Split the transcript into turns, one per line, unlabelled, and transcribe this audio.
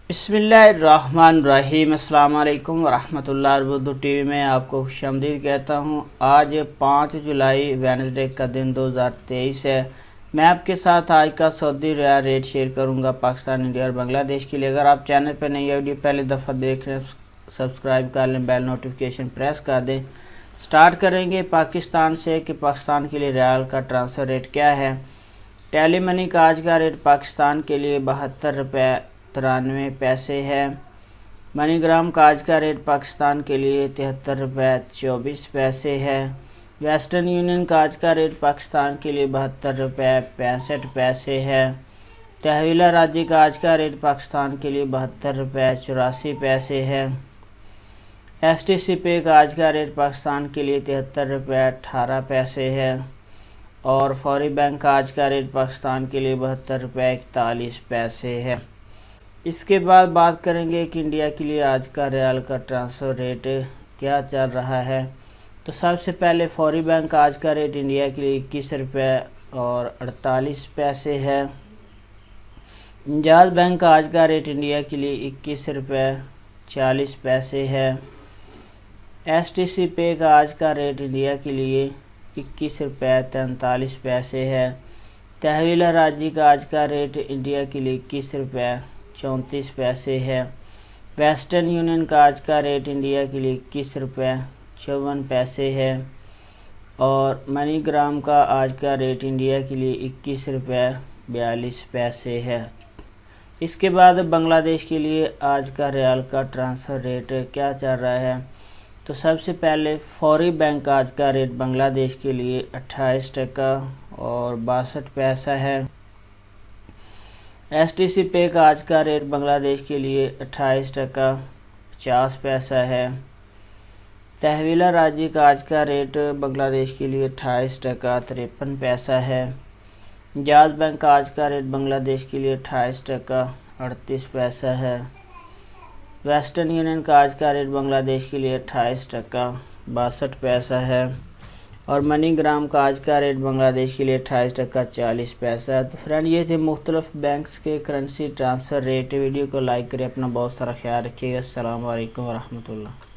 बिस्मिल्लाहिर्रहमानिर्रहीम। अस्सलाम वालेकुम वरहमतुल्लाहि उर्दू टीवी में आपको खुशामदीद कहता हूँ। आज 5 जुलाई वेडनेसडे का दिन 2023 है। मैं आपके साथ आज का सऊदी रियाल रेट शेयर करूँगा पाकिस्तान, इंडिया और बांग्लादेश के लिए। अगर आप चैनल पर नई वीडियो पहली दफ़ा देख रहे हैं, सब्सक्राइब कर लें, बेल नोटिफिकेशन प्रेस कर दें। स्टार्ट करेंगे पाकिस्तान से कि पाकिस्तान के लिए रियाल का ट्रांसफ़र रेट क्या है। टेली मनी का आज का रेट पाकिस्तान के लिए 72 रुपये 93 है। मनीग्राम का आज का रेट पाकिस्तान के लिए 73 रुपये 24 है। वेस्टर्न यूनियन का आज का रेट पाकिस्तान के लिए 72 रुपये 65 है। तहवीला राजी का आज का रेट पाकिस्तान के लिए 72 रुपये 84 है। STC पे का आज का रेट पाकिस्तान के लिए 73 रुपये 18 है। और फौरी बैंक का आज का रेट पाकिस्तान के लिए 72 रुपये 41 है। इसके बाद बात करेंगे कि इंडिया के लिए आज का रियाल का ट्रांसफ़र रेट क्या चल रहा है। तो सबसे पहले फौरी बैंक का आज का रेट इंडिया के लिए 21 रुपये 48 है। इंजाज बैंक का आज का रेट इंडिया के लिए 21 रुपये 40 है। STC पे का आज का रेट इंडिया के लिए 21 रुपये 43 है। तहवीला राजी का आज का रेट इंडिया के लिए 21 रुपये 34 है। वेस्टर्न यूनियन का आज का रेट इंडिया के लिए 21 रुपये 54 है। और मनीग्राम का आज का रेट इंडिया के लिए 21 रुपये 42 है। इसके बाद बांग्लादेश के लिए आज का रियाल का ट्रांसफ़र रेट क्या चल रहा है। तो सबसे पहले फौरी बैंक का आज का रेट बांग्लादेश के लिए 28 टका और 62 पैसा है। STC पे का आज का रेट बांग्लादेश के लिए 28 टका 50 पैसा है। तहवीला राजी का आज का रेट बांग्लादेश के लिए 28 टका 53 पैसा है। इंजाज बैंक का आज का रेट बांग्लादेश के लिए 28 टका 38 पैसा है। वेस्टर्न यूनियन का आज का रेट बांग्लादेश के लिए 28 टका 62 पैसा है। और मनीग्राम का आज का रेट बांग्लादेश के लिए 28 टका 40 पैसा है। तो फ्रेंड, ये थे मुख्तलिफ बैंक्स के करेंसी ट्रांसफ़र रेट। वीडियो को लाइक करें, अपना बहुत सारा ख्याल रखिएगा। अस्सलाम वालेकुम वरहमतुल्लाह।